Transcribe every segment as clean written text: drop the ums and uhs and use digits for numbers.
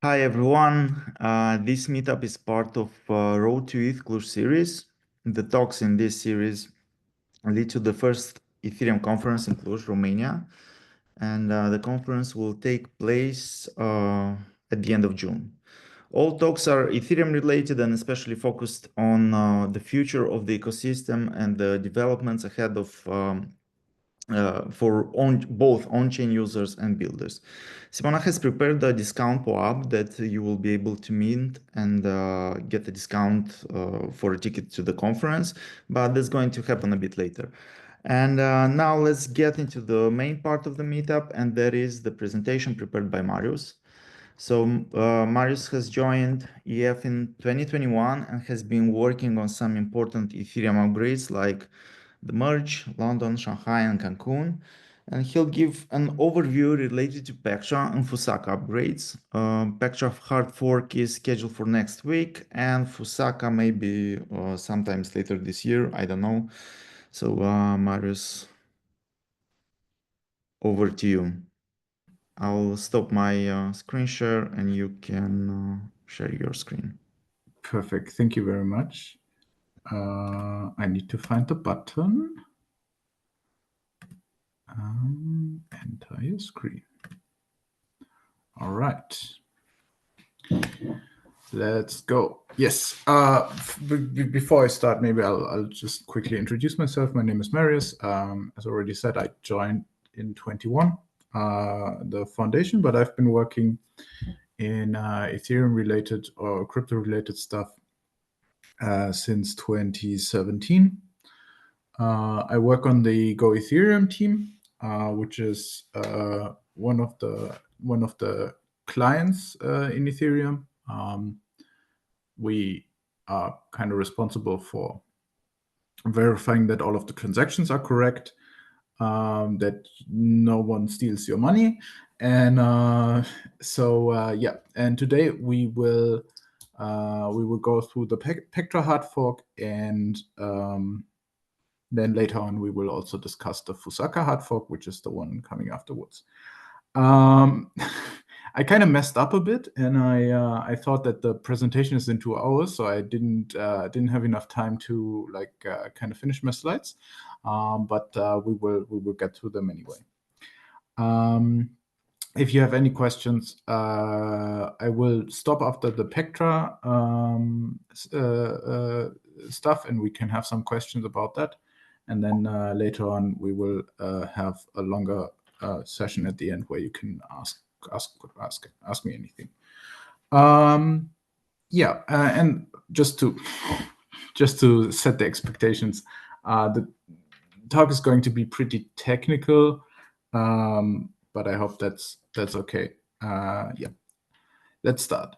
Hi everyone. This meetup is part of Road to ETH Cluj series. The talks in this series lead to the first Ethereum conference in Cluj, Romania, and the conference will take place at the end of June. All talks are Ethereum related and especially focused on the future of the ecosystem and the developments ahead of for both on-chain users and builders. Simona has prepared a discount POAP that you will be able to mint and get a discount for a ticket to the conference, but that's going to happen a bit later. And now let's get into the main part of the meetup, and that is the presentation prepared by Marius. So Marius has joined EF in 2021 and has been working on some important Ethereum upgrades like the merge, London, Shanghai, and Cancun. And he'll give an overview related to Pectra and Fusaka upgrades. Pectra hard fork is scheduled for next week, and Fusaka maybe sometimes later this year. I don't know. So Marius, over to you. I'll stop my screen share and you can share your screen. Perfect. Thank you very much. I need to find the button. Entire screen. All right. Let's go. Yes. Before I start, maybe I'll just quickly introduce myself. My name is Marius. As already said, I joined in 21 the foundation, but I've been working in Ethereum related or crypto related stuff since 2017. I work on the go-ethereum team, which is one of the clients in Ethereum. We are kind of responsible for verifying that all of the transactions are correct, that no one steals your money, and yeah. And today we will go through the Pectra hard fork, and then later on we will also discuss the Fusaka hard fork, which is the one coming afterwards. I kind of messed up a bit, and I thought that the presentation is in 2 hours, so I didn't have enough time to kind of finish my slides. But we will get through them anyway. If you have any questions, I will stop after the Pectra stuff, and we can have some questions about that. And then later on, we will have a longer session at the end where you can ask me anything. Yeah, and just to set the expectations, the talk is going to be pretty technical, but I hope that's okay. Yeah, let's start.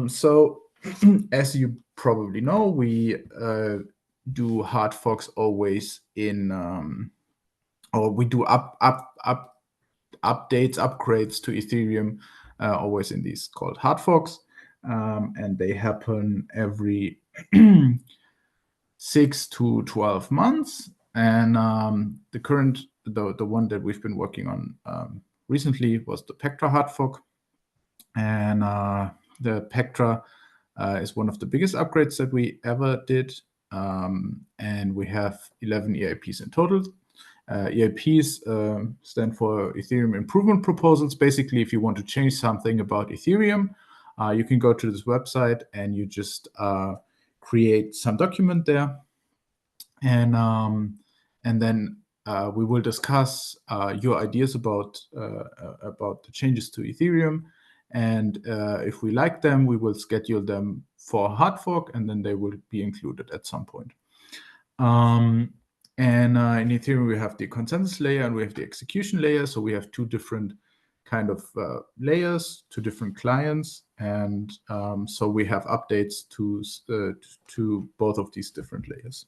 So as you probably know, we do hard forks always in or we do updates, upgrades to Ethereum, always in these called hard forks, and they happen every 6 to 12 months. And the one that we've been working on recently was the Pectra hard fork, and the Pectra is one of the biggest upgrades that we ever did, and we have 11 EIPs in total. EIPs stand for Ethereum Improvement Proposals. Basically, if you want to change something about Ethereum, you can go to this website and you just create some document there, and then we will discuss your ideas about the changes to Ethereum, and if we like them, we will schedule them for a hard fork, and then they will be included at some point. And in Ethereum, we have the consensus layer and we have the execution layer. So we have two different kind of layers, two different clients. And so we have updates to both of these different layers.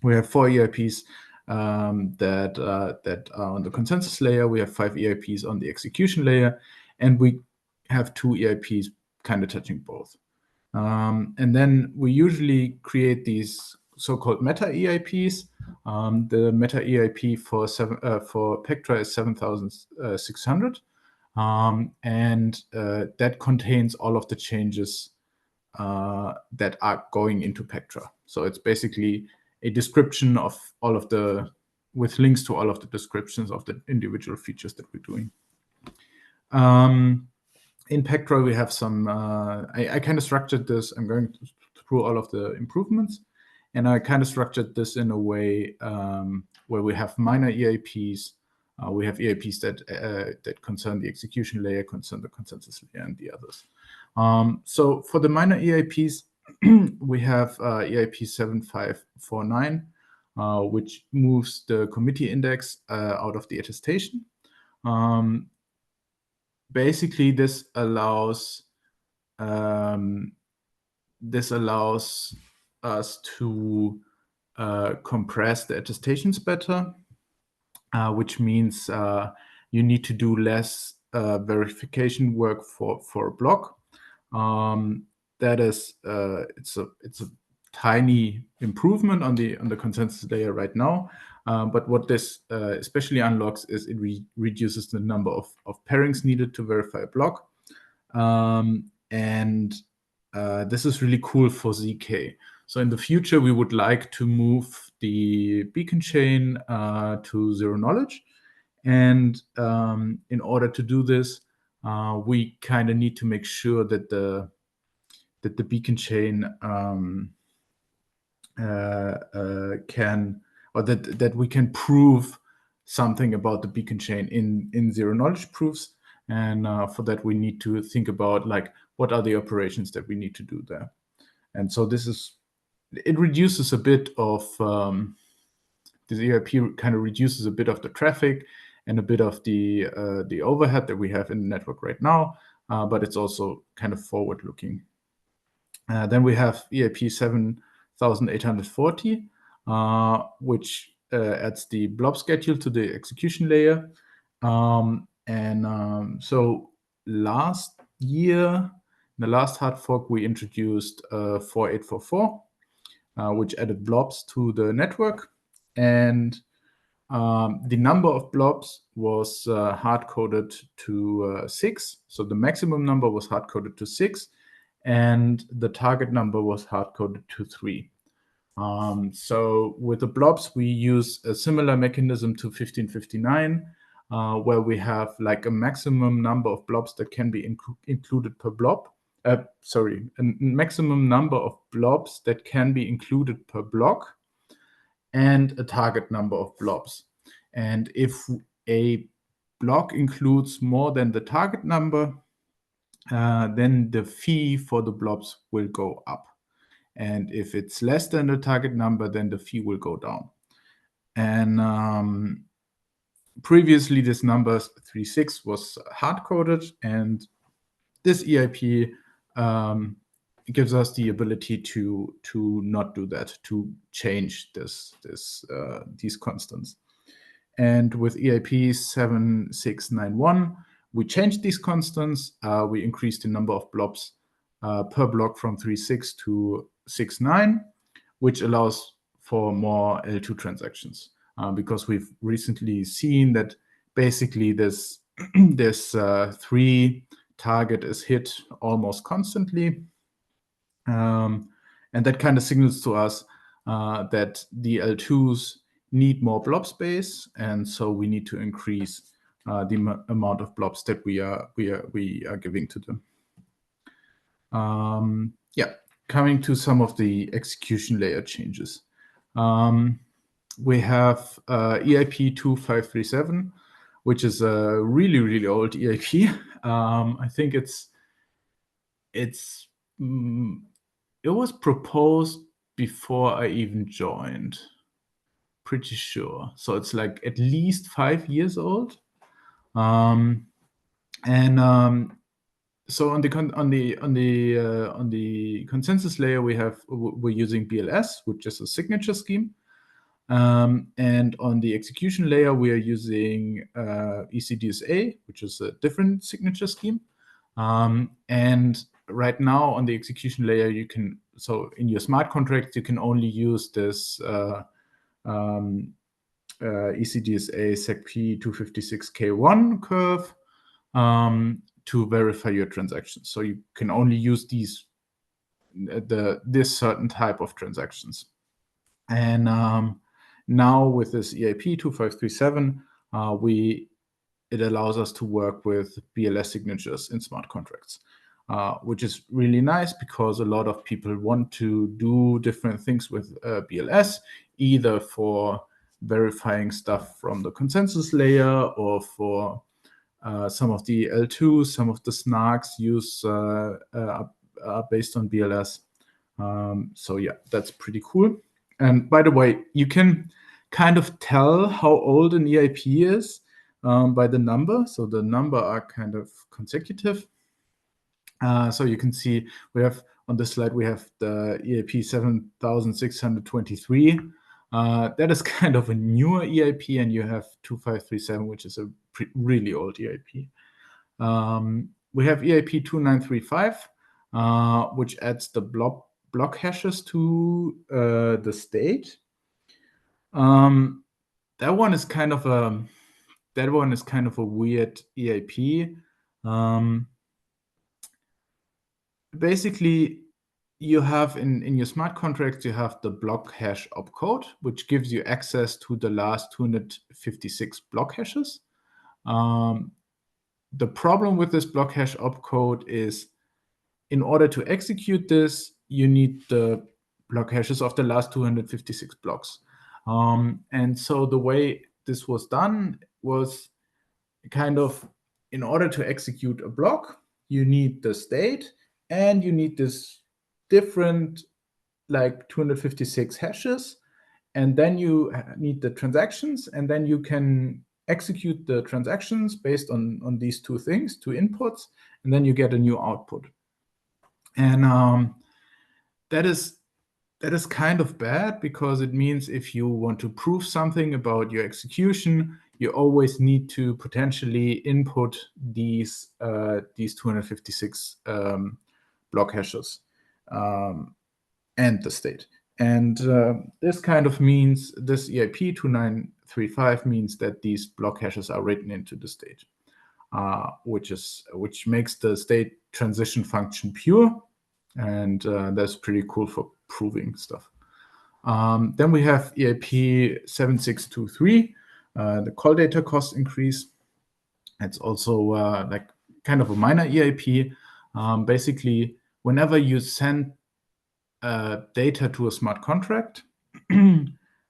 We have 4 EIPs that are on the consensus layer. We have 5 EIPs on the execution layer. And we have 2 EIPs kind of touching both. And then we usually create these so-called meta EIPs. The meta EIP for Pectra is 7,600. and that contains all of the changes that are going into Pectra. So it's basically a description of all of the, with links to all of the descriptions of the individual features that we're doing. In Pectra, we have some, I kind of structured this, I'm going through all of the improvements, and I kind of structured this in a way where we have minor EIPs, we have EIPs that concern the execution layer, concern the consensus layer, and the others. So for the minor EIPs, we have EIP 7549, which moves the committee index out of the attestation. Basically, this allows us to compress the attestations better, which means you need to do less verification work for a block. That is, it's a tiny improvement on the consensus layer right now. But what this especially unlocks is it reduces the number of pairings needed to verify a block. And this is really cool for ZK. So in the future, we would like to move the beacon chain to zero knowledge. And in order to do this, we kind of need to make sure that the beacon chain can, or that we can prove something about the beacon chain in zero knowledge proofs. And for that, we need to think about like, what are the operations that we need to do there? And so it reduces a bit of, this EIP kind of reduces a bit of the traffic and a bit of the overhead that we have in the network right now, but it's also kind of forward-looking. Then we have EIP 7840, which adds the blob schedule to the execution layer. So last year, in the last hard fork, we introduced 4844, which added blobs to the network. And the number of blobs was hard-coded to 6. So the maximum number was hard-coded to 6, and the target number was hard-coded to 3. So with the blobs, we use a similar mechanism to 1559, where we have like a maximum number of blobs that can be included per blob. A maximum number of blobs that can be included per block, and a target number of blobs. And if a block includes more than the target number, then the fee for the blobs will go up. And if it's less than the target number, then the fee will go down. And previously, this number 36 was hard-coded, and this EIP gives us the ability to not do that, to change these constants. And with EIP 7691, we changed these constants. We increased the number of blobs per block from 36 to 69, which allows for more L2 transactions, because we've recently seen that basically this 3 target is hit almost constantly. And that kind of signals to us that the L2s need more blob space, and so we need to increase the amount of blobs that we are giving to them. Coming to some of the execution layer changes. We have EIP 2537, which is a really, really old EIP. I think it was proposed before I even joined, pretty sure. So it's like at least 5 years old. So on the consensus layer, we're using BLS, which is a signature scheme. And on the execution layer, we are using ECDSA, which is a different signature scheme. And right now on the execution layer, so in your smart contract, you can only use this ECDSA SecP 256K1 curve. to verify your transactions. So you can only use this certain type of transactions. And now with this EIP 2537, it allows us to work with BLS signatures in smart contracts, which is really nice because a lot of people want to do different things with BLS, either for verifying stuff from the consensus layer or for some of the L2s, some of the snarks are based on BLS. So yeah, that's pretty cool. And by the way, you can kind of tell how old an EIP is by the number. So the number are kind of consecutive. So you can see we have on this slide, we have the EIP 7623. That is kind of a newer EIP, and you have 2537, which is a really old EIP. We have EIP 2935, which adds the block hashes to the state. That one is kind of a weird EIP. Basically, you have in your smart contracts, you have the block hash opcode, which gives you access to the last 256 block hashes. The problem with this block hash opcode is, in order to execute this, you need the block hashes of the last 256 blocks. And so the way this was done was kind of, in order to execute a block, you need the state and you need this different like 256 hashes, and then you need the transactions, and then you can execute the transactions based on these two things, two inputs, and then you get a new output. And that is kind of bad, because it means if you want to prove something about your execution, you always need to potentially input these 256 block hashes and the state. And this kind of means, this EIP 2935 means that these block hashes are written into the state, which makes the state transition function pure, and that's pretty cool for proving stuff. Then we have EIP 7623, the call data cost increase. It's also like kind of a minor EIP. Basically, whenever you send data to a smart contract, you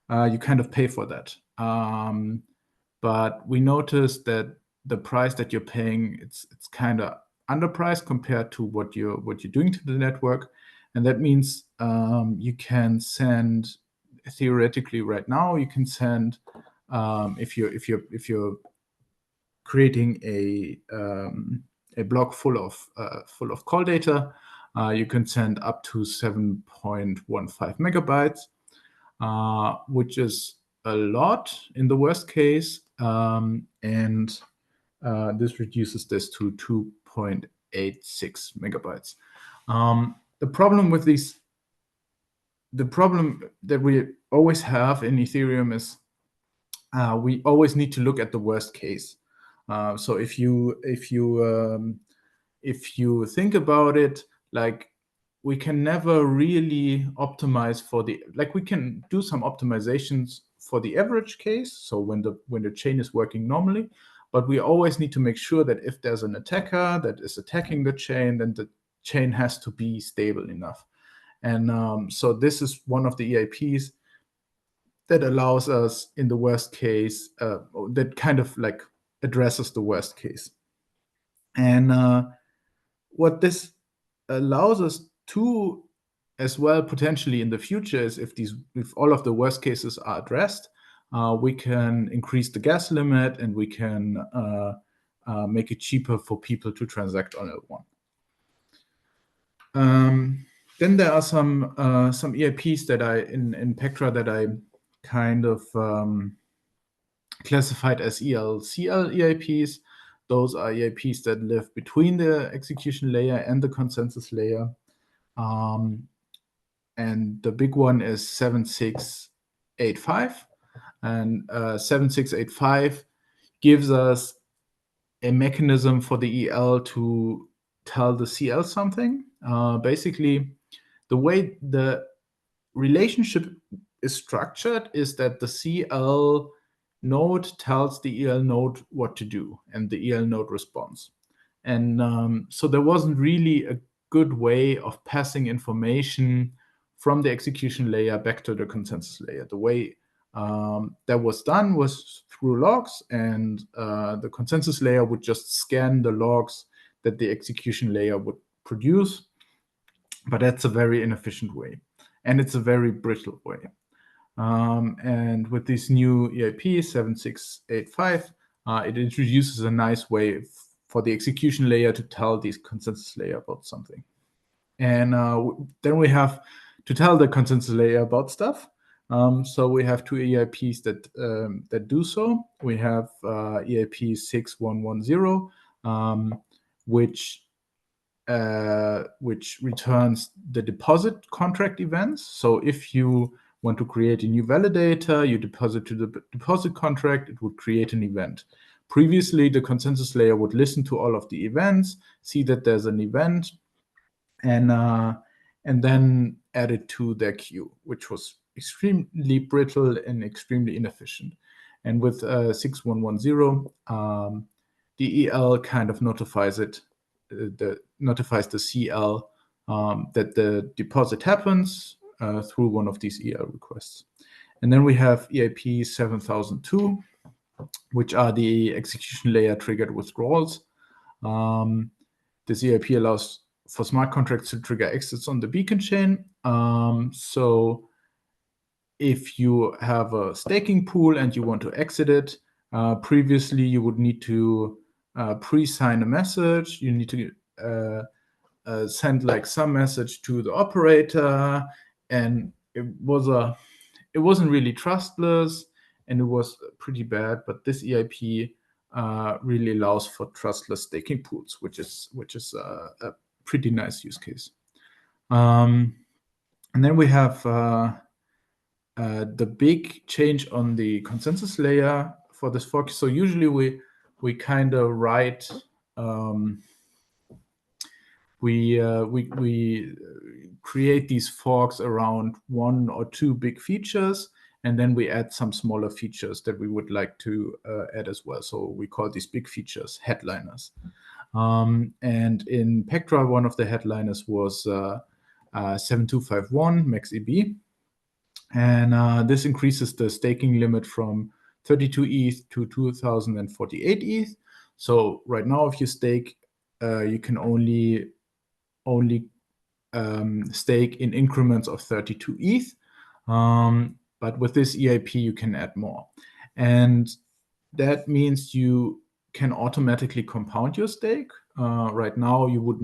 kind of pay for that. But we noticed that the price that you're paying, it's kind of underpriced compared to what you're doing to the network. And that means you can send, theoretically right now, you can send, if you're creating a block full of call data, you can send up to 7.15 megabytes, which is a lot in the worst case, and this reduces this to 2.86 megabytes. The problem that we always have in Ethereum is we always need to look at the worst case. So if you think about it, like, we can never really optimize for we can do some optimizations for the average case, so when the chain is working normally, but we always need to make sure that if there's an attacker that is attacking the chain, then the chain has to be stable enough. And so this is one of the EIPs that allows us, in the worst case, that kind of like addresses the worst case. And what this allows us to, as well, potentially in the future, is if all of the worst cases are addressed, we can increase the gas limit, and we can make it cheaper for people to transact on L1. Then there are some EIPs that in Pectra that I kind of classified as ELCL EIPs. Those are EIPs that live between the execution layer and the consensus layer. And the big one is 7685. And 7685 gives us mechanism for the EL to tell the CL something. Basically, the way the relationship is structured is that the CL node tells the EL node what to do, and the EL node responds. And so there wasn't really a good way of passing information from the execution layer back to the consensus layer. The way that was done was through logs, and the consensus layer would just scan the logs that the execution layer would produce. But that's a very inefficient way, and it's a very brittle way. And with this new EIP 7685, it introduces a nice way for the execution layer to tell the consensus layer about something. And then we have to tell the consensus layer about stuff. So we have two EIPs that do so. We have EIP 6110, which returns the deposit contract events. So if you want to create a new validator, you deposit to the deposit contract, it would create an event. Previously, the consensus layer would listen to all of the events, see that there's an event, and then add it to their queue, which was extremely brittle and extremely inefficient. And with 6110, the EL kind of notifies it, notifies the CL that the deposit happens through one of these EL requests. And then we have EIP 7002, which are the execution layer triggered withdrawals. This EIP allows for smart contracts to trigger exits on the beacon chain. So if you have a staking pool and you want to exit it, previously you would need to pre-sign a message. You need to send like some message to the operator, and it wasn't really trustless, and it was pretty bad. But this EIP really allows for trustless staking pools, which is a pretty nice use case. And then we have the big change on the consensus layer for this fork. So usually we kind of write we create these forks around one or two big features, and then we add some smaller features that we would like to add as well. So we call these big features headliners. And in Pectra, one of the headliners was 7251 max EB. And this increases the staking limit from 32 ETH to 2048 ETH. So right now, if you stake, you can only stake in increments of 32 ETH. But with this EIP, you can add more. And that means you can automatically compound your stake. Right now, you would,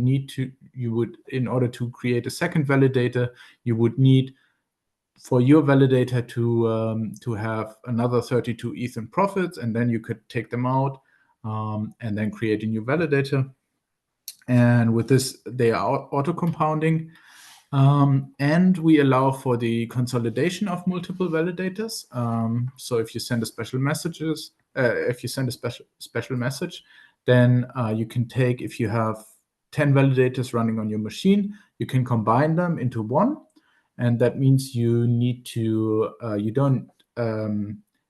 in order to create a second validator, you would need for your validator to have another 32 ETH in profits, and then you could take them out and then create a new validator. And with this, they are auto-compounding. And we allow for the consolidation of multiple validators. So if you send a special message, then you can take, if you have 10 validators running on your machine, you can combine them into one. And that means you need to you don't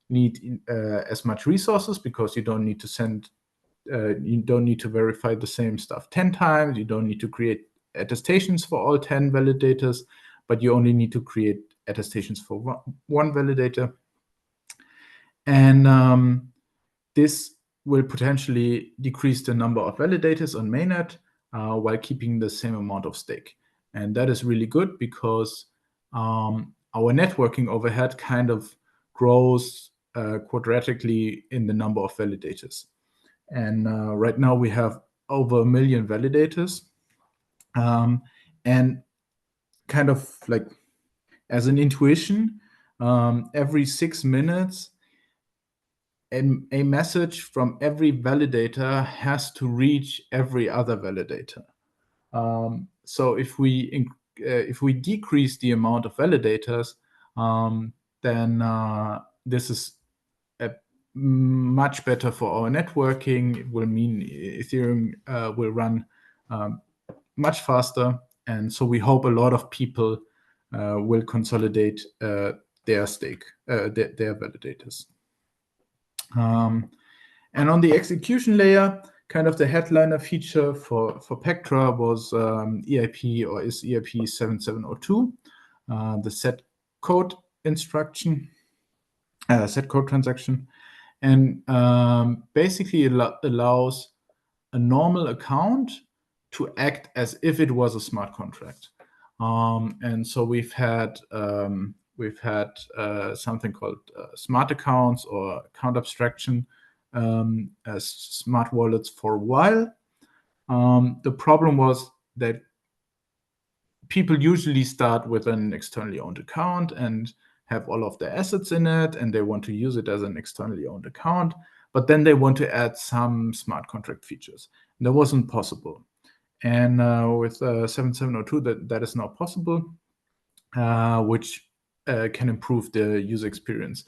need as much resources, because you don't need to send you don't need to verify the same stuff 10 times. You don't need to create attestations for all 10 validators, but you only need to create attestations for one validator. And this will potentially decrease the number of validators on mainnet while keeping the same amount of stake. And that is really good, because our networking overhead kind of grows quadratically in the number of validators. And right now we have over 1 million validators. And kind of like as an intuition, every 6 minutes, a message from every validator has to reach every other validator. So if we decrease the amount of validators, then this is much better for our networking. It will mean Ethereum will run much faster. And so we hope a lot of people will consolidate their stake, their validators. And on the execution layer, kind of the headliner feature for Pectra was EIP, or is EIP 7702, the set code instruction, set code transaction, and basically allows a normal account to act as if it was a smart contract. And so we've had something called smart accounts or account abstraction as smart wallets for a while. The problem was that people usually start with an externally owned account and have all of their assets in it, and they want to use it as an externally owned account, but then they want to add some smart contract features. And that wasn't possible. And with 7702, that is now possible, which can improve the user experience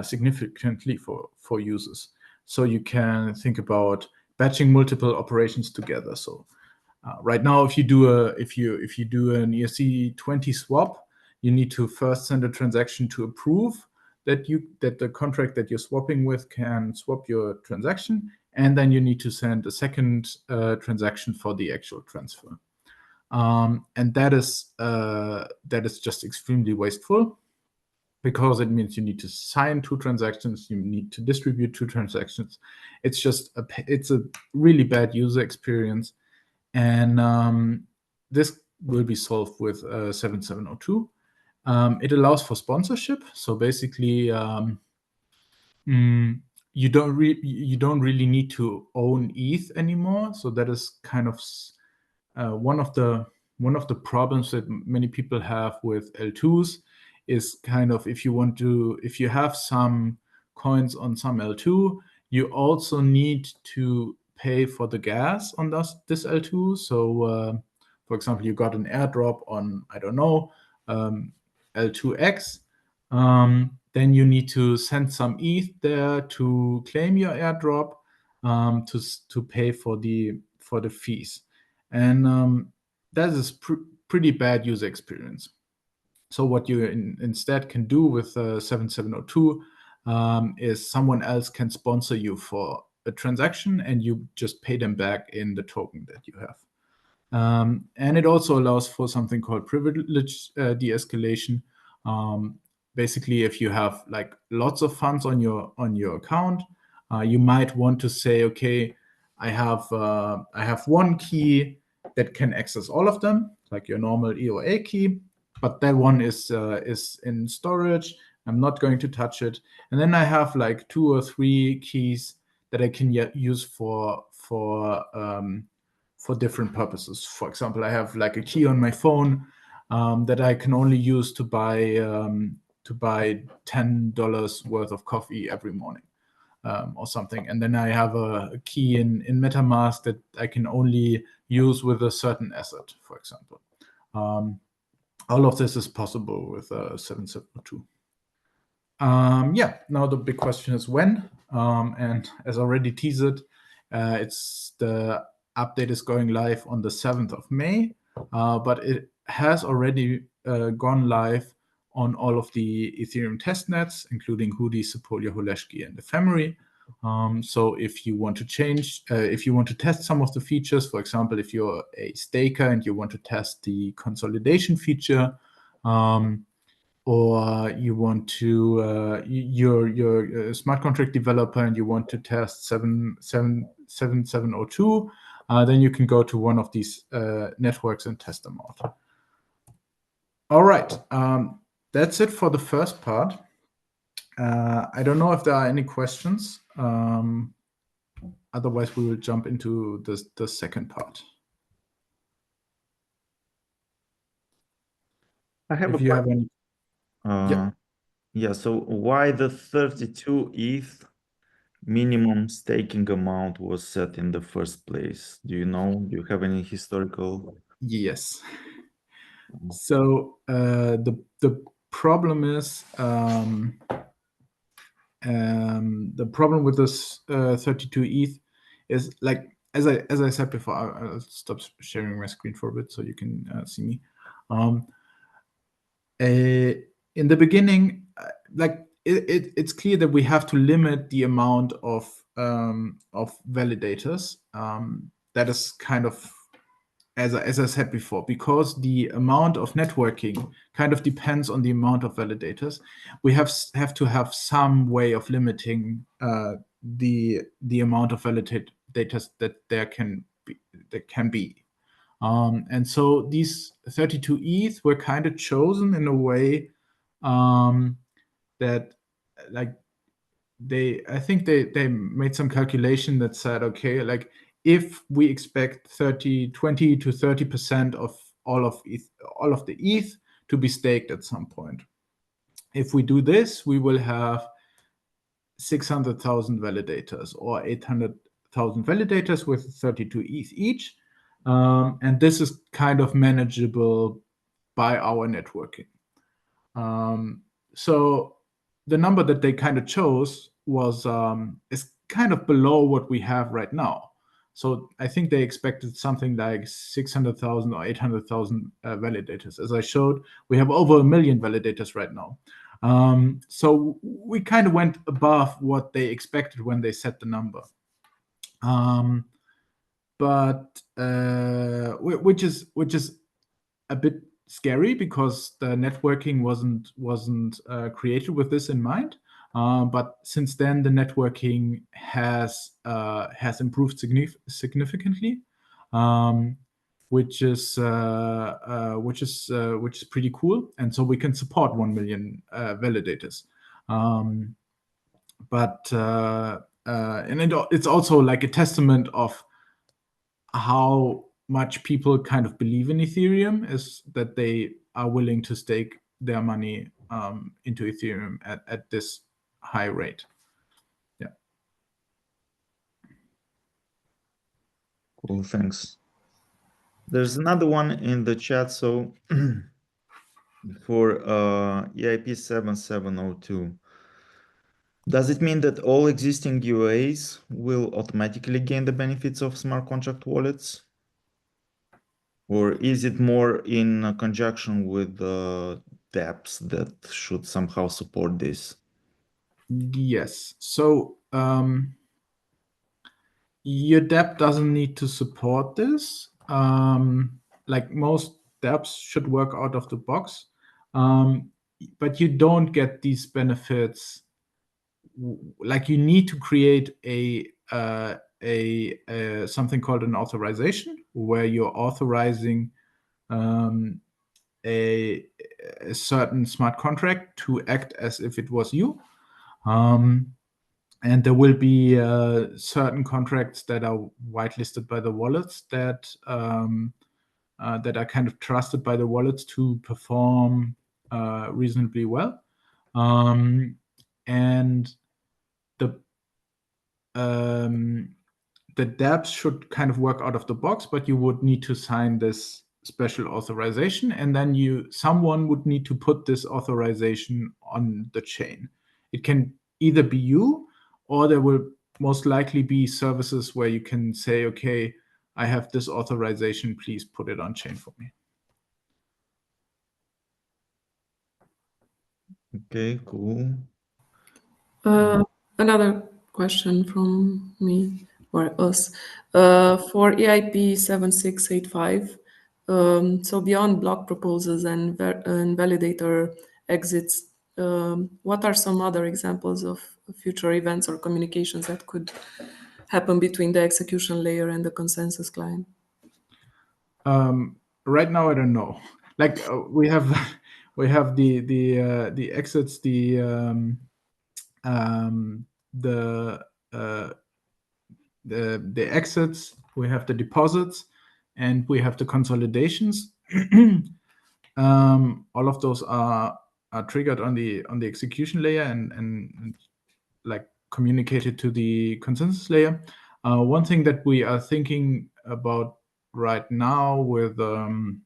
significantly for users. So you can think about batching multiple operations together. So right now, if you do an ERC20 swap, you need to first send a transaction to approve that the contract that you're swapping with can swap your transaction, and then you need to send a second transaction for the actual transfer. And that is just extremely wasteful, because it means you need to sign 2 transactions, you need to distribute 2 transactions. It's a really bad user experience, and this will be solved with 7702. It allows for sponsorship, so basically you don't really need to own ETH anymore. So that is kind of one of the problems that many people have with L2s, is kind of if you have some coins on some L2, you also need to pay for the gas on this L2. So for example, you got an airdrop on, I don't know, L2X, then you need to send some ETH there to claim your airdrop, to pay for the fees. And that is pretty bad user experience. So what you instead can do with 7702 is someone else can sponsor you for a transaction, and you just pay them back in the token that you have. And it also allows for something called privilege de-escalation. Basically, if you have like lots of funds on your account, you might want to say, okay, I have one key that can access all of them, like your normal EOA key, but that one is in storage. I'm not going to touch it. And then I have like 2 or 3 keys that I can use for different purposes. For example, I have like a key on my phone that I can only use to buy $10 worth of coffee every morning, or something. And then I have a key in MetaMask that I can only use with a certain asset, for example. All of this is possible with 7702. Yeah, now the big question is when. And as already teased, it's the update is going live on the 7th of May, but it has already gone live on all of the Ethereum testnets, including Hudi, Sepolia, Holeshki, and Ephemery. So if you want to if you want to test some of the features, for example, if you're a staker and you want to test the consolidation feature, or you want to you're a smart contract developer and you want to test 7702, then you can go to one of these networks and test them out. All right, that's it for the first part. I don't know if there are any questions. Otherwise, we will jump into the second part. I have if you have any. Yeah, so why the 32 ETH minimum staking amount was set in the first place? Do you know? Do you have any historical? Yes. So the problem is The problem with this 32 ETH is, like, as I said before, I'll stop sharing my screen for a bit so you can see me. In the beginning, like, it's clear that we have to limit the amount of validators. That is kind of, as I said before, because the amount of networking kind of depends on the amount of validators. We have to have some way of limiting the amount of validators that there can be. And so these 32 ETH were kind of chosen in a way that, like, I think they made some calculation that said, okay, like, if we expect 20 to 30% of all of the ETH to be staked at some point, if we do this, we will have 600,000 validators or 800,000 validators with 32 ETH each. And this is kind of manageable by our networking. So the number that they kind of chose was is kind of below what we have right now. So I think they expected something like 600,000 or 800,000 validators. As I showed, we have over 1 million validators right now. So we kind of went above what they expected when they set the number. But which is a bit scary, because the networking wasn't created with this in mind. But since then, the networking has improved significantly, which is pretty cool. And so we can support 1 million validators. It's also like a testament of how much people kind of believe in Ethereum, is that they are willing to stake their money into Ethereum at this high rate. Yeah. Cool, thanks. There's another one in the chat. So for EIP 7702, does it mean that all existing UAs will automatically gain the benefits of smart contract wallets? Or is it more in conjunction with the dApps that should somehow support this? Yes. So your dApp doesn't need to support this. Like, most dApps should work out of the box. But you don't get these benefits. Like, you need to create a something called an authorization, where you're authorizing a certain smart contract to act as if it was you. And there will be certain contracts that are whitelisted by the wallets that are kind of trusted by the wallets to perform reasonably well. And the dApps should kind of work out of the box, but you would need to sign this special authorization, and then someone would need to put this authorization on the chain. It can either be you, or there will most likely be services where you can say, okay, I have this authorization, please put it on chain for me. Okay, cool. Another question from me or us. For EIP 7685, so beyond block proposals and validator exits, what are some other examples of future events or communications that could happen between the execution layer and the consensus client? Right now, I don't know. Like, we have the exits, the exits, we have the deposits, and we have the consolidations. All of those are triggered on the execution layer and like communicated to the consensus layer. One thing that we are thinking about right now with the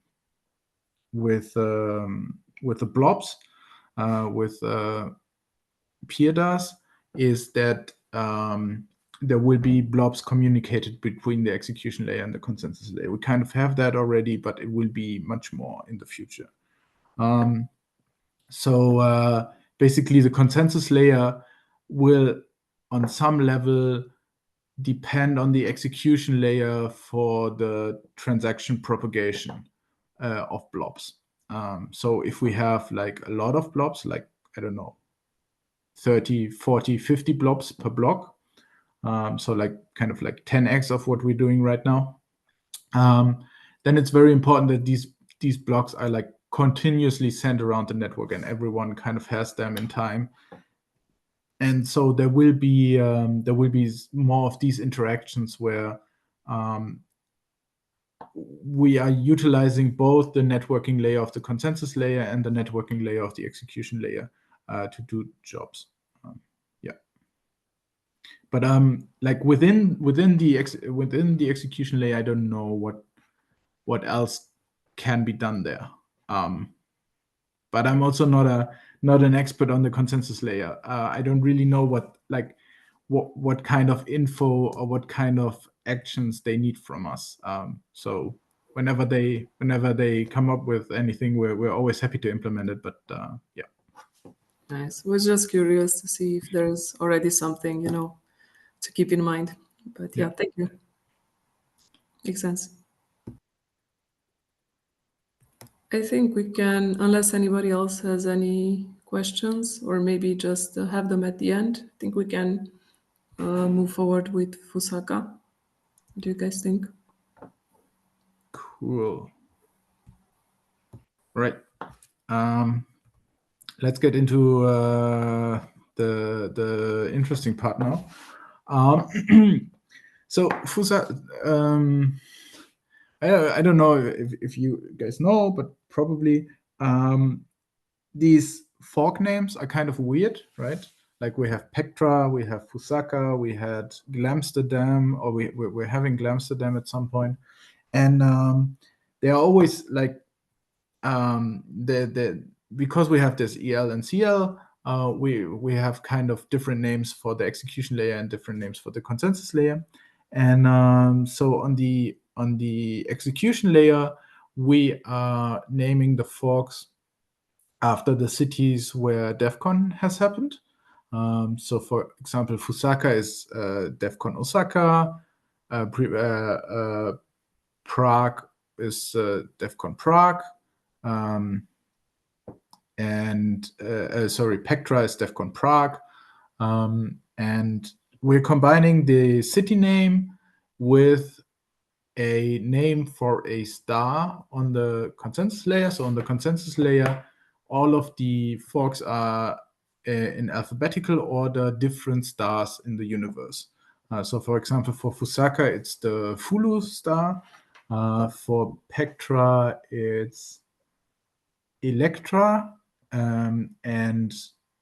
blobs, with PeerDAS, is that there will be blobs communicated between the execution layer and the consensus layer. We kind of have that already, but it will be much more in the future. So basically, the consensus layer will, on some level, depend on the execution layer for the transaction propagation of blobs. So if we have like a lot of blobs, like, I don't know, 30, 40, 50 blobs per block, so like kind of like 10x of what we're doing right now, then it's very important that these blocks are like continuously sent around the network and everyone kind of has them in time. And so there will be more of these interactions where we are utilizing both the networking layer of the consensus layer and the networking layer of the execution layer to do jobs. But like within the execution layer, I don't know what else can be done there. But I'm also not an expert on the consensus layer. I don't really know what kind of info or what kind of actions they need from us. So whenever they come up with anything, we're always happy to implement it. But yeah. Nice. Was just curious to see if there's already something, to keep in mind. But yeah, thank you. Makes sense. I think we can, unless anybody else has any questions, or maybe just have them at the end, I think we can move forward with Fusaka. What do you guys think? Cool. Right. Let's get into the interesting part now. So Fusaka, I don't know if you guys know, but probably these fork names are kind of weird, right? Like we have Pectra, we have Fusaka, we had Glamsterdam, or we're having Glamsterdam at some point, and they are always like because we have this EL and CL, we have kind of different names for the execution layer and different names for the consensus layer, and so on the execution layer, we are naming the forks after the cities where DevCon has happened. So, for example, Fusaka is DevCon Osaka. Prague is DevCon Prague. Pectra is DevCon Prague. And we're combining the city name with a name for a star on the consensus layer. So on the consensus layer, all of the forks are in alphabetical order, different stars in the universe. So for example, for Fusaka, it's the Fulu star. For Pectra, it's Electra. And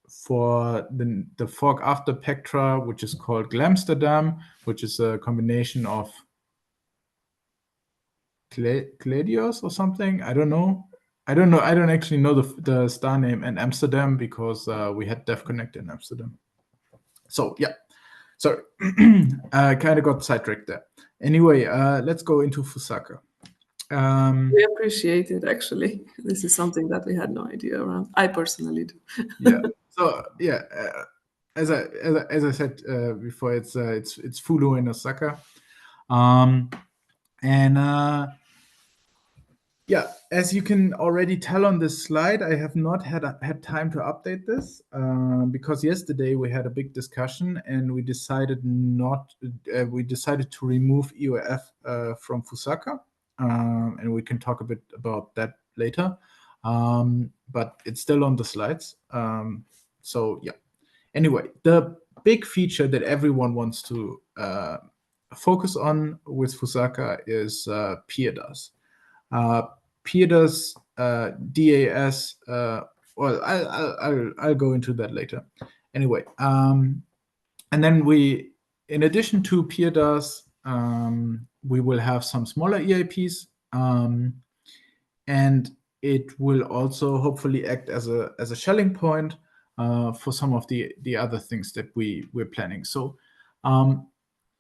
for the fork after Pectra, which is called Glamsterdam, which is a combination of Gladios or something. I don't know. I don't actually know the star name, and Amsterdam, because we had DevConnect in Amsterdam. So yeah, sorry, I kind of got sidetracked there. Anyway, let's go into Fusaka. We appreciate it, actually. This is something that we had no idea around. I personally do. Yeah. So yeah, as I said before, it's Fulu in Osaka, and yeah, as you can already tell on this slide, I have not had time to update this because yesterday we had a big discussion and we decided to remove EOF from Fusaka, and we can talk a bit about that later. But it's still on the slides. So yeah. Anyway, the big feature that everyone wants to focus on with Fusaka is PIRDAS. PIRDAS, DAS. Well, I'll go into that later. Anyway, and then in addition to PIRDAS, we will have some smaller EIPs, and it will also hopefully act as a shelling point for some of the other things that we're planning. So in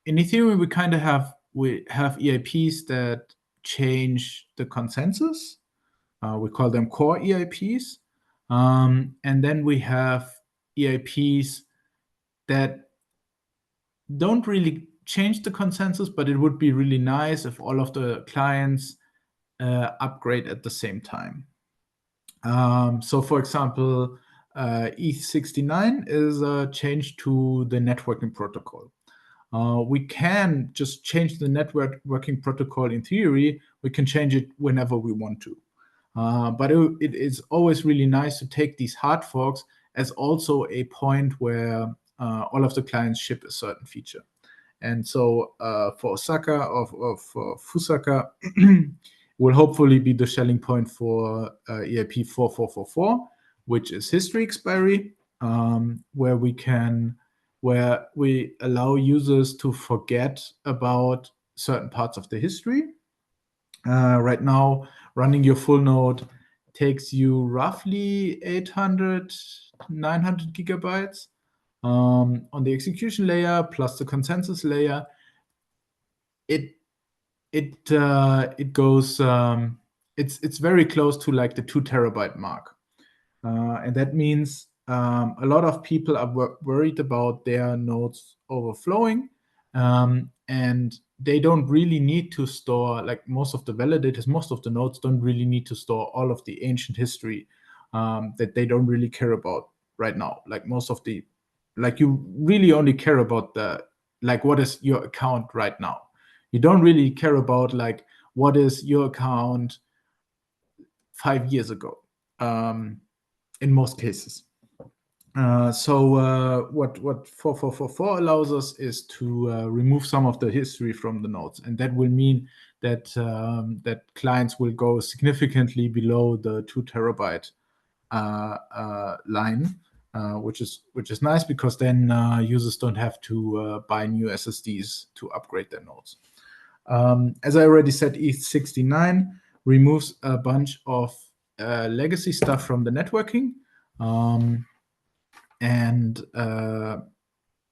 Ethereum, we kind of have EIPs that change the consensus. We call them core EIPs. And then we have EIPs that don't really change the consensus, but it would be really nice if all of the clients upgrade at the same time. So for example, ETH69 is a change to the networking protocol. We can just change the networking protocol in theory. We can change it whenever we want to. But it is always really nice to take these hard forks as also a point where all of the clients ship a certain feature. And so for Osaka or for Fusaka, will hopefully be the Schelling point for EIP 4444, which is history expiry, where we allow users to forget about certain parts of the history. Right now, running your full node takes you roughly 800, 900 gigabytes on the execution layer plus the consensus layer. It goes. It's very close to like the 2 terabyte mark, and that means a lot of people are worried about their nodes overflowing, and they don't really need to store, like most of the validators, most of the nodes don't really need to store all of the ancient history that they don't really care about right now. Like most of the, like you really only care about the, like what is your account right now. You don't really care about like what is your account 5 years ago in most cases. So what 4444 allows us is to remove some of the history from the nodes, and that will mean that that clients will go significantly below the 2 terabyte line, which is nice because then users don't have to buy new SSDs to upgrade their nodes. As I already said, ETH69 removes a bunch of legacy stuff from the networking. And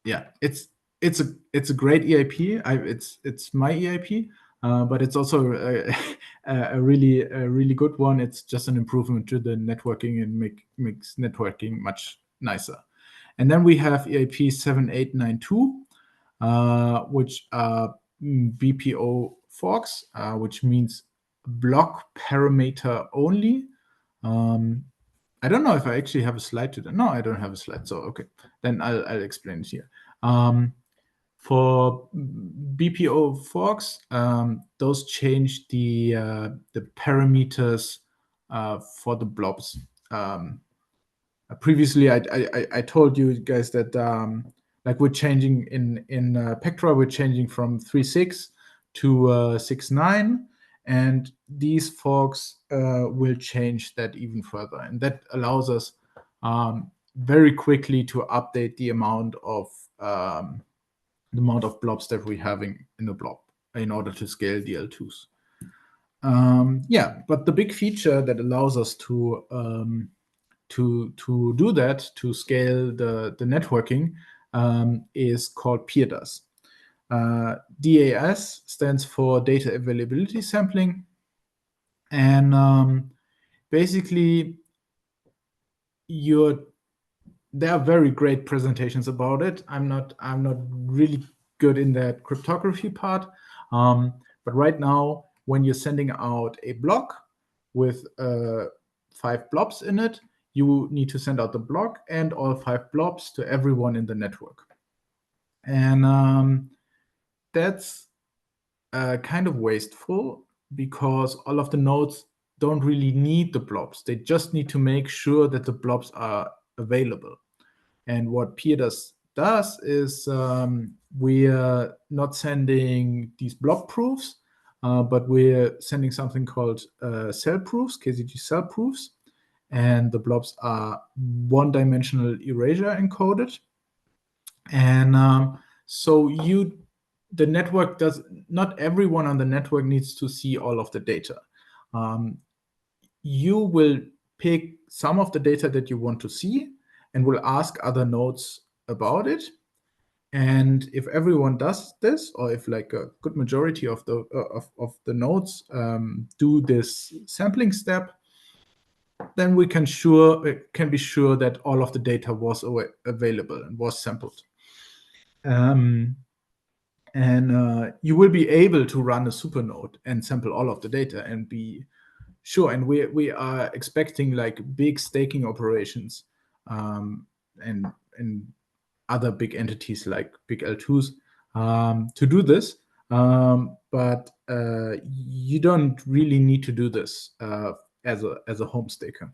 yeah, it's a great EIP. It's my EIP, but it's also a really good one. It's just an improvement to the networking and makes networking much nicer. And then we have EIP 7892, which are BPO forks, which means block parameter only. I don't know if I actually have a slide to that. No, I don't have a slide. So okay, then I'll explain it here. For BPO forks, those change the parameters for the blobs. Previously, I told you guys that like we're changing in Pectra, we're changing from 3.6 to 6.9. And these forks will change that even further. And that allows us very quickly to update the amount of blobs that we're having in the blob in order to scale the L2s. Yeah, but the big feature that allows us to do that, to scale the networking, is called PDAS. DAS stands for data availability sampling, and basically there are very great presentations about it. I'm not really good in that cryptography part, but right now when you're sending out a block with 5 blobs in it, you need to send out the block and all 5 blobs to everyone in the network. And that's kind of wasteful because all of the nodes don't really need the blobs. They just need to make sure that the blobs are available. And what PDAS does is we're not sending these blob proofs, but we're sending something called cell proofs, KZG cell proofs. And the blobs are one-dimensional erasure encoded. And so the network not everyone on the network needs to see all of the data. You will pick some of the data that you want to see, and will ask other nodes about it. And if everyone does this, or if like a good majority of the nodes do this sampling step, then we can be sure that all of the data was available and was sampled. And you will be able to run a supernode and sample all of the data and be sure. And we are expecting like big staking operations and other big entities like big L2s to do this. But you don't really need to do this as a home staker.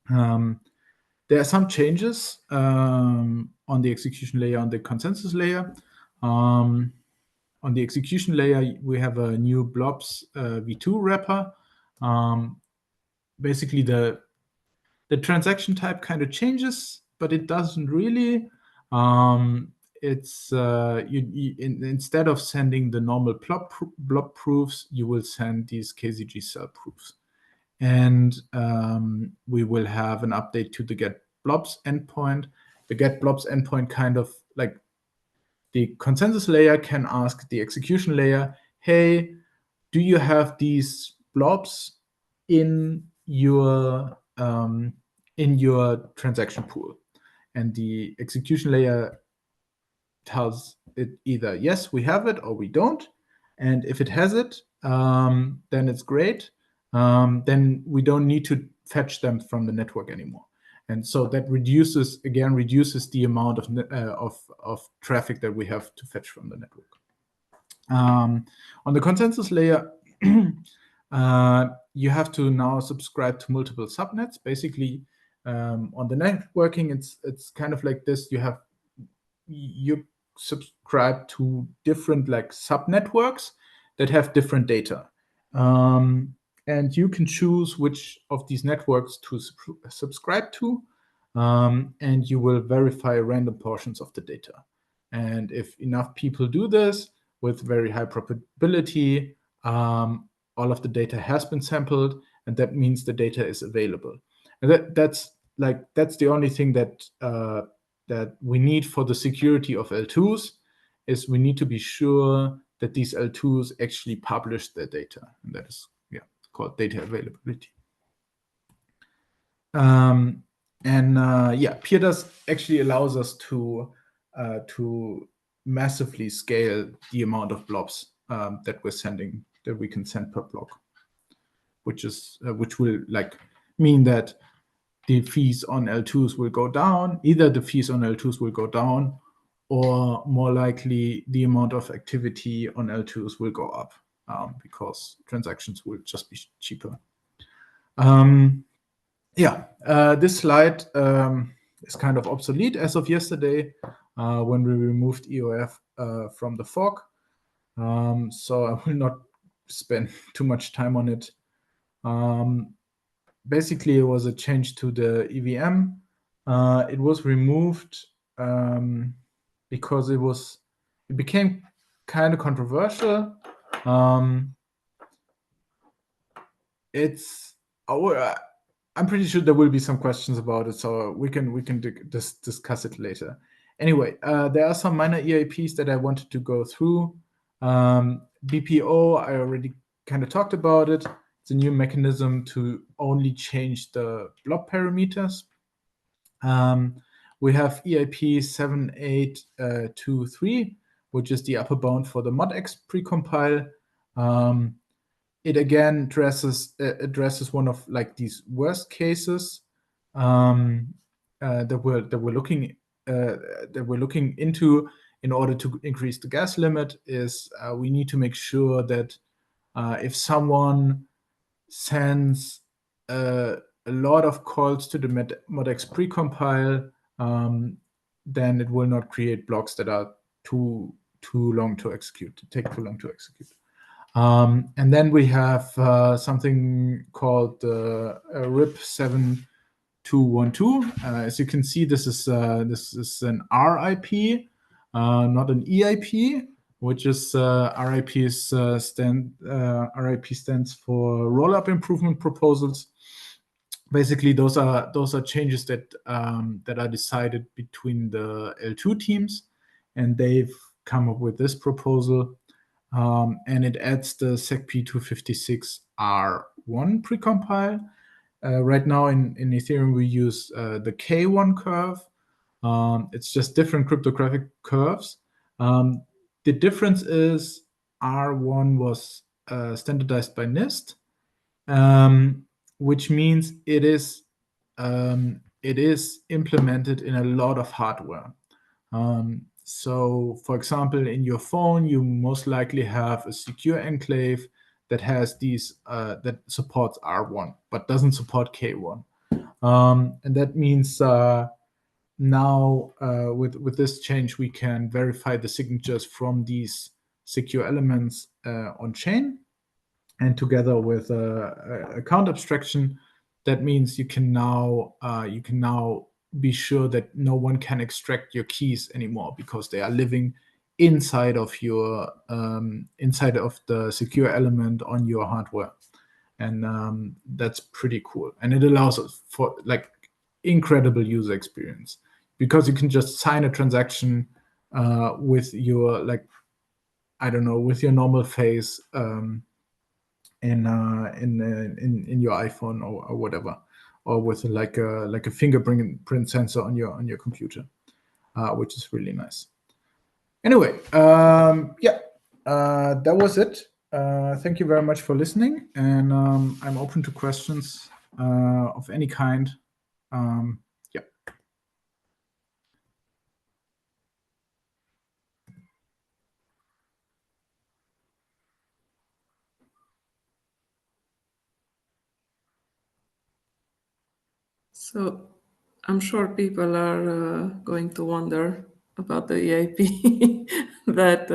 There are some changes on the execution layer, on the consensus layer. On the execution layer, we have a new blobs v2 wrapper. Basically, the transaction type kind of changes, but it doesn't really. It's instead of sending the normal blob proofs, you will send these KZG cell proofs. And we will have an update to the get blobs endpoint. The get blobs endpoint kind of like the consensus layer can ask the execution layer, hey, do you have these blobs in your transaction pool? And the execution layer tells it either yes, we have it, or we don't. And if it has it, then it's great. Then we don't need to fetch them from the network anymore. And so that reduces the amount of traffic that we have to fetch from the network. On the consensus layer, you have to now subscribe to multiple subnets. Basically, on the networking, it's kind of like this. You subscribe to different like subnetworks that have different data. And you can choose which of these networks to subscribe to, and you will verify random portions of the data. And if enough people do this with very high probability, all of the data has been sampled, and that means the data is available. And that's the only thing that we need for the security of L2s, is we need to be sure that these L2s actually publish their data, and that is called data availability. PeerDAS actually allows us to massively scale the amount of blobs that we can send per block, which will like mean that the fees on L2s will go down. Either the fees on L2s will go down, or more likely the amount of activity on L2s will go up. Because transactions will just be cheaper. This slide is kind of obsolete as of yesterday when we removed EOF from the fork. So I will not spend too much time on it. Basically, it was a change to the EVM. It was removed because it became kind of controversial. I'm pretty sure there will be some questions about it, so we can discuss it later. Anyway, there are some minor EIPs that I wanted to go through. BPO, I already kind of talked about it. It's a new mechanism to only change the blob parameters. We have EIP 7823, which is the upper bound for the modx precompile. It again addresses one of like these worst cases that we're looking into in order to increase the gas limit. Is we need to make sure that if someone sends a lot of calls to the modx precompile, then it will not create blocks that are too long to execute, take too long to execute. And then we have something called RIP 7212. As you can see, this is an RIP, not an EIP, which is RIP stands for Rollup Improvement Proposals. basically those are changes that that are decided between the L2 teams, and they've come up with this proposal, and it adds the SecP256R1 precompile. Right now in Ethereum we use the K1 curve. It's just different cryptographic curves. The difference is R1 was standardized by NIST, which means it is implemented in a lot of hardware. So, for example, in your phone, you most likely have a secure enclave that has these that supports R1 but doesn't support K1, and that means now with this change we can verify the signatures from these secure elements on chain. And together with account abstraction, that means you can now be sure that no one can extract your keys anymore because they are living inside of your inside of the secure element on your hardware, and that's pretty cool. And it allows us for like incredible user experience because you can just sign a transaction with your I don't know, with your normal face. In your iPhone or whatever, or with like a fingerprint sensor on your computer, which is really nice. Anyway, yeah, that was it. Thank you very much for listening, and I'm open to questions of any kind. Yeah. So I'm sure people are going to wonder about the EIP that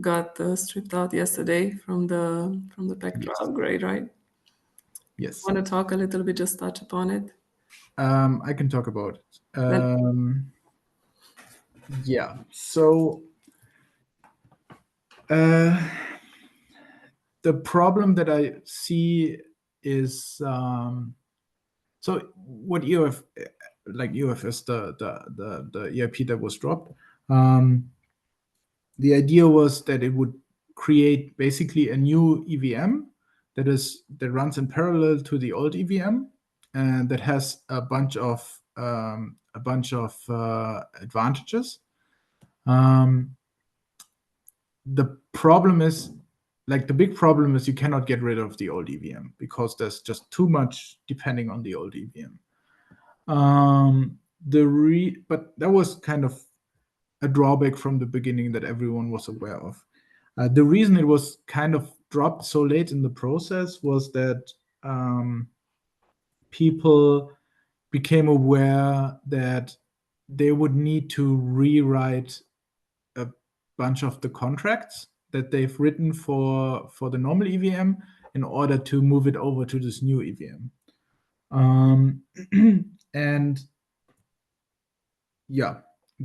got stripped out yesterday from the Pectra upgrade, right? Yes. Want to talk a little bit, just touch upon it? I can talk about it. Yeah. So the problem that I see is so what EOF, like EOF is the EIP that was dropped. The idea was that it would create basically a new EVM that runs in parallel to the old EVM, and that has a bunch of advantages. The problem is, like, the big problem is you cannot get rid of the old EVM because there's just too much depending on the old EVM. But that was kind of a drawback from the beginning that everyone was aware of. The reason it was kind of dropped so late in the process was that people became aware that they would need to rewrite a bunch of the contracts that they've written for the normal EVM in order to move it over to this new EVM. And yeah,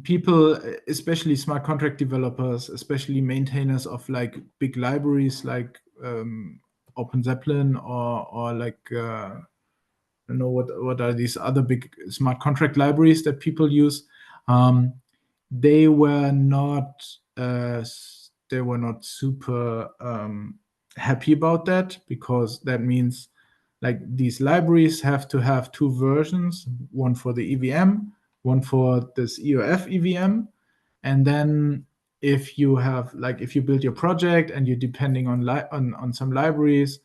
people, especially smart contract developers, especially maintainers of like big libraries like OpenZeppelin or like I don't know what are these other big smart contract libraries that people use. They were not super happy about that, because that means like these libraries have to have two versions, one for the EVM, one for this EOF EVM. And then if you build your project and you're depending on some libraries,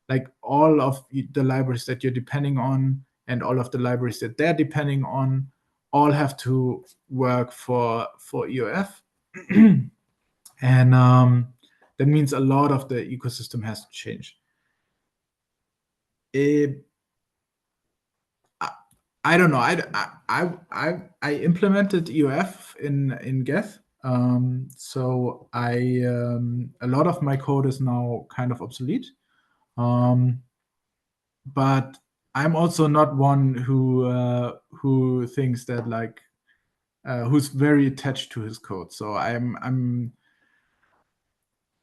like all of the libraries that you're depending on and all of the libraries that they're depending on all have to work for EOF. And that means a lot of the ecosystem has to change. I don't know. I implemented EOF in Geth, so a lot of my code is now kind of obsolete. But I'm also not one who thinks that like who's very attached to his code. So I'm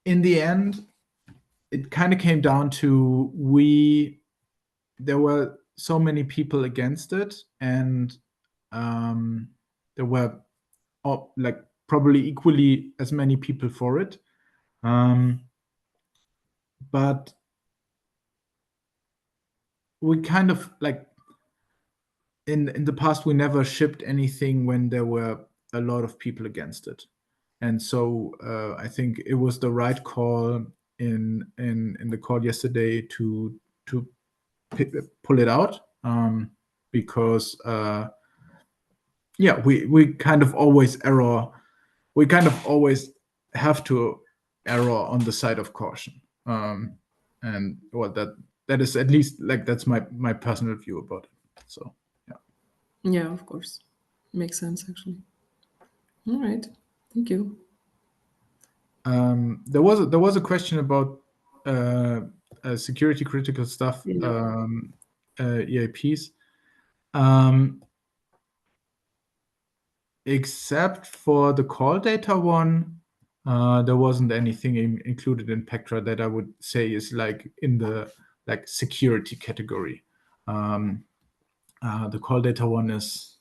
in the end, it kind of came down to there were so many people against it, and there were like probably equally as many people for it. But we kind of like in the past we never shipped anything when there were a lot of people against it, and so I think it was the right call in the call yesterday to pull it out, because we kind of always error. We kind of always have to error on the side of caution, and well, that is at least like that's my personal view about it. So Yeah, of course, makes sense actually. All right, thank you. There was a question about security critical stuff, Yeah. EIPs. Except for the call data one, there wasn't anything included in Pectra that I would say is like in the like security category. The call data one is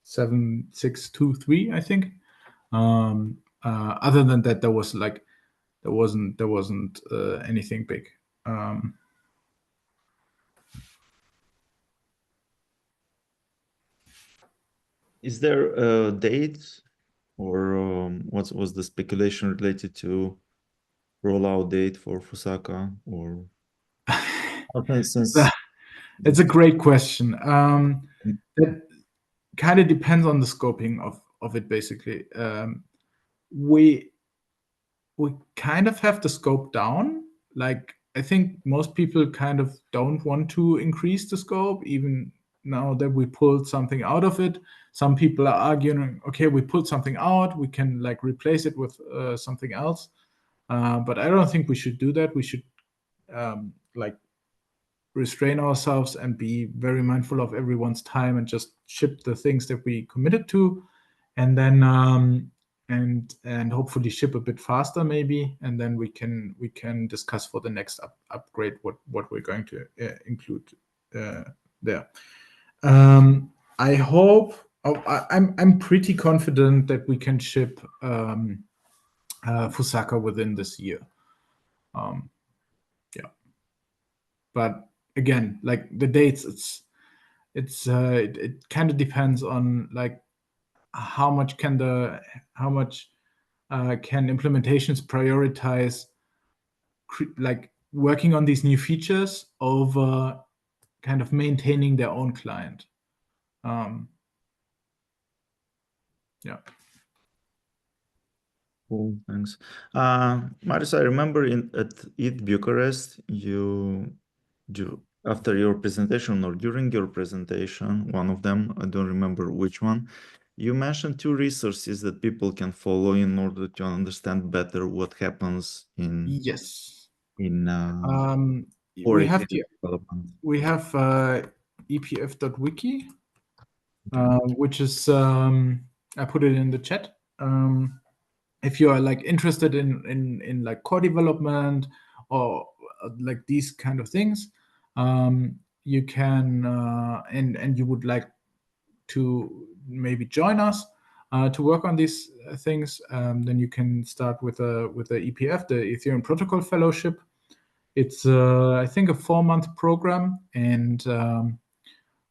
7623, I think. Other than that, there wasn't anything big. Is there a date, or what was the speculation related to rollout date for Fusaka, or since it's a great question. That kind of depends on the scoping of it, basically. We kind of have the scope down. Like, I think most people kind of don't want to increase the scope, even now that we pulled something out of it. Some people are arguing, okay, we pulled something out, we can like replace it with something else. But I don't think we should do that. We should like restrain ourselves and be very mindful of everyone's time and just ship the things that we committed to, and then and hopefully ship a bit faster maybe, and then we can discuss for the next upgrade what we're going to include there. I hope I'm pretty confident that we can ship Fusaka within this year. Yeah, but again, like the dates, it kind of depends on like how much can implementations prioritize like working on these new features over kind of maintaining their own client. Yeah. Cool, thanks. Marius, I remember at ETH Bucharest, after your presentation or during your presentation, one of them, I don't remember which one, you mentioned two resources that people can follow in order to understand better what happens in Yes. in we have development. We have epf.wiki, which is I put it in the chat. If you are like interested in like core development or like these kind of things, you can and you would like to maybe join us to work on these things, then you can start with the EPF, the Ethereum Protocol Fellowship. It's I think a 4-month program, and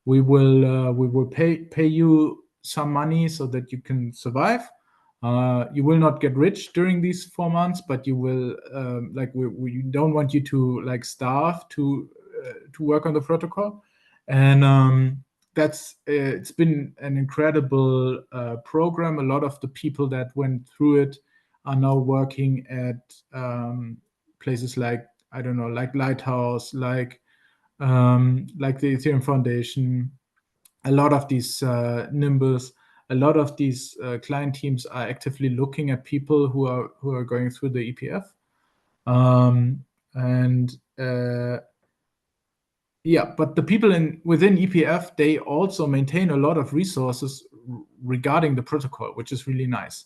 we will pay you some money so that you can survive. You will not get rich during these 4 months, but you will like we don't want you to like starve to work on the protocol, and that's it's been an incredible program. A lot of the people that went through it are now working at places like, I don't know, like Lighthouse, like the Ethereum Foundation. A lot of these Nimbus, a lot of these client teams are actively looking at people who are going through the EPF, and yeah, but the people within EPF, they also maintain a lot of resources regarding the protocol, which is really nice.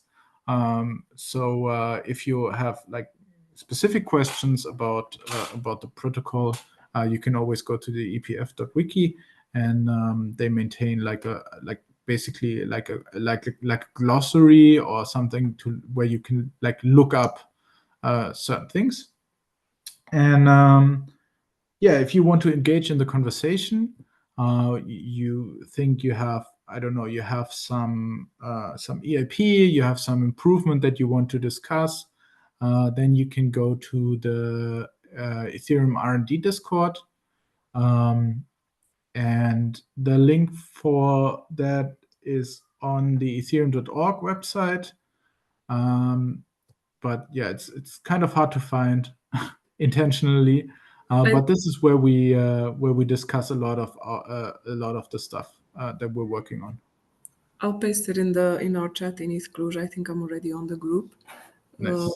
So if you have like specific questions about the protocol, you can always go to the epf.wiki, and they maintain basically like a glossary or something where you can like look up certain things. And yeah, if you want to engage in the conversation, you think you have, I don't know, you have some EIP, you have some improvement that you want to discuss, then you can go to the Ethereum R&D Discord. And the link for that is on the ethereum.org website. But yeah, it's kind of hard to find intentionally. But this is where we discuss a lot of the stuff that we're working on. I'll paste it in our chat in Cluj. I think I'm already on the group. Nice.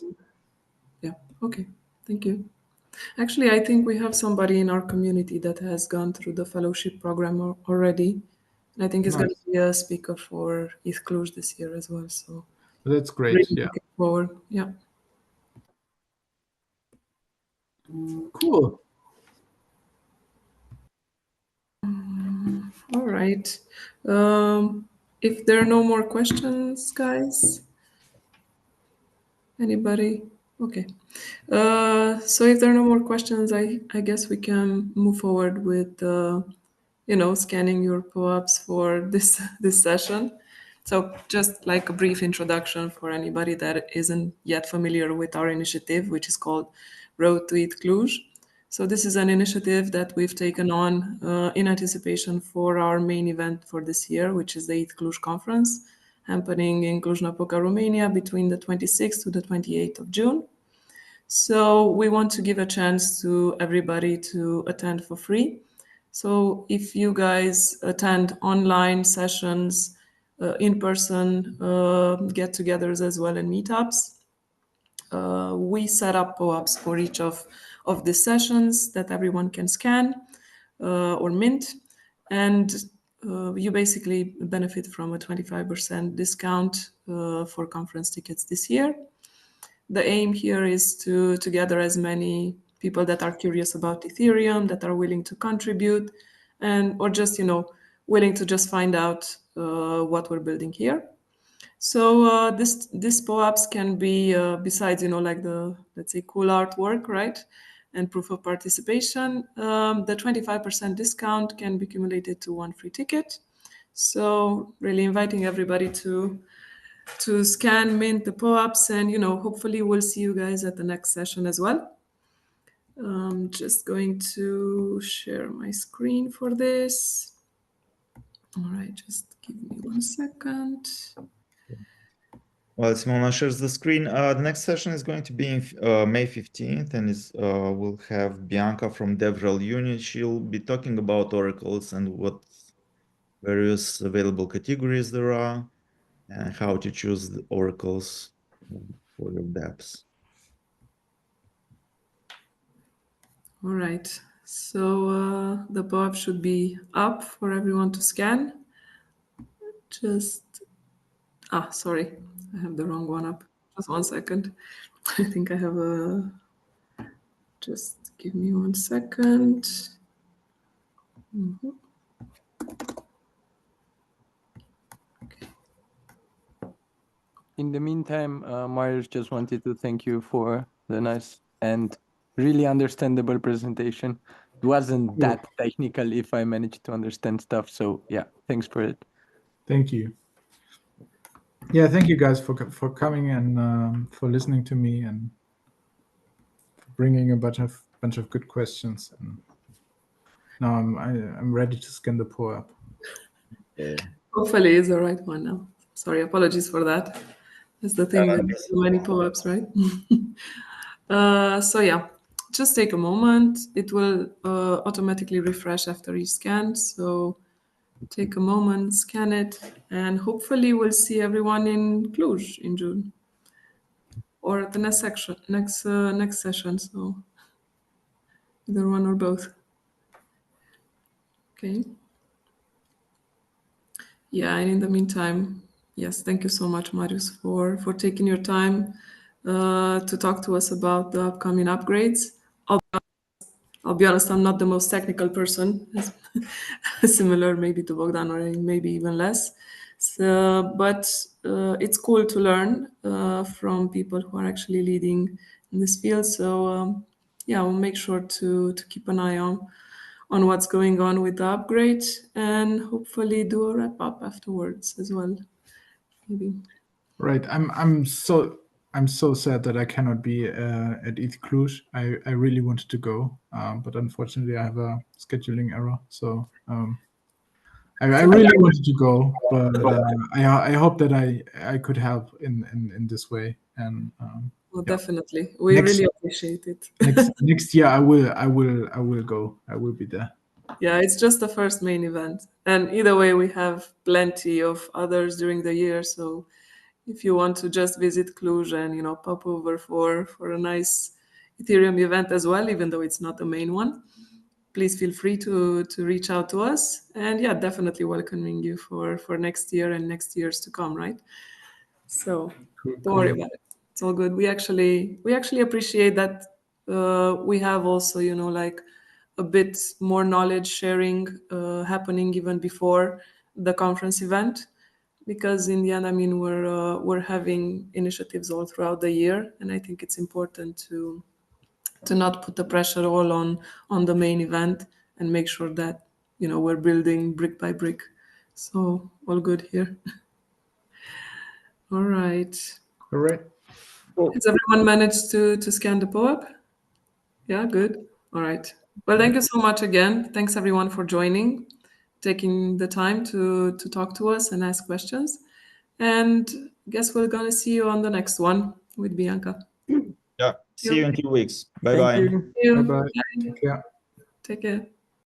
Yeah. Okay. Thank you. Actually, I think we have somebody in our community that has gone through the fellowship program already. And I think he's going to be a speaker for Cluj this year as well. So that's great. Really yeah. looking forward. Yeah. Cool. All right. If there are no more questions, guys, anybody? Okay. So if there are no more questions, I guess we can move forward with scanning your POAPs for this session. So just like a brief introduction for anybody that isn't yet familiar with our initiative, which is called Road to ETH Cluj. So this is an initiative that we've taken on in anticipation for our main event for this year, which is the ETH Cluj conference, happening in Cluj-Napoca, Romania, between the 26th to the 28th of June. So we want to give a chance to everybody to attend for free. So if you guys attend online sessions, in-person get-togethers as well, and meetups, we set up POAPs for each of these sessions that everyone can scan or mint. And you basically benefit from a 25% discount for conference tickets this year. The aim here is to gather as many people that are curious about Ethereum, that are willing to contribute, or just willing to just find out what we're building here. So this POAPs can be besides like the, let's say, cool artwork, right, and proof of participation. The 25% discount can be accumulated to one free ticket. So really inviting everybody to scan, mint the POAPs, and hopefully we'll see you guys at the next session as well. I'm just going to share my screen for this. All right, just give me 1 second. While Simona shares the screen, the next session is going to be in May 15th, and we'll have Bianca from DevRel Unit. She'll be talking about oracles and what various available categories there are, and how to choose the oracles for your dApps. All right, so the POAP should be up for everyone to scan. Sorry, I have the wrong one up. Just 1 second. I think I have just give me 1 second. Mm-hmm. Okay. In the meantime, Marius just wanted to thank you for the nice and really understandable presentation. It wasn't that technical if I managed to understand stuff. So yeah, thanks for it. Thank you. Yeah, thank you guys for coming and for listening to me and for bringing a bunch of good questions. And now I'm ready to scan the POAP. Yeah. Hopefully it's the right one now. Sorry, apologies for that. That's the thing with so many POAPs, right? So yeah, just take a moment. It will automatically refresh after each scan. So take a moment, scan it, and hopefully we'll see everyone in Cluj in June, or at the next session. So either one or both. Okay. Yeah, and in the meantime, yes, thank you so much, Marius, for taking your time to talk to us about the upcoming upgrades. I'll I'll be honest, I'm not the most technical person, similar maybe to Bogdan or maybe even less. So, but it's cool to learn from people who are actually leading in this field. So yeah, we'll make sure to keep an eye on what's going on with the upgrade and hopefully do a wrap up afterwards as well. Maybe. Right. I'm so sad that I cannot be at ETH Cluj. I really wanted to go, but unfortunately I have a scheduling error. So I really wanted to go, but I hope that I could help in this way. And Well, yeah. definitely, we really appreciate it. next year I will go. I will be there. Yeah, it's just the first main event, and either way, we have plenty of others during the year. So if you want to just visit Cluj and pop over for a nice Ethereum event as well, even though it's not the main one, please feel free to reach out to us. And yeah, definitely welcoming you for next year and next years to come, right? So don't worry about it. It's all good. We actually appreciate that we have also like a bit more knowledge sharing happening even before the conference event, because in the end, I mean, we're having initiatives all throughout the year, and I think it's important to not put the pressure all on the main event and make sure that we're building brick by brick. So all good here. All right. All right. Has everyone managed to scan the POAP? Yeah, good. All right. Well, thank you so much again. Thanks everyone for joining, taking the time to talk to us and ask questions. And I guess we're gonna see you on the next one with Bianca. Yeah. See you in 2 weeks. Thank Bye-bye. you. See you. Bye-bye. Bye. Take care. Take care.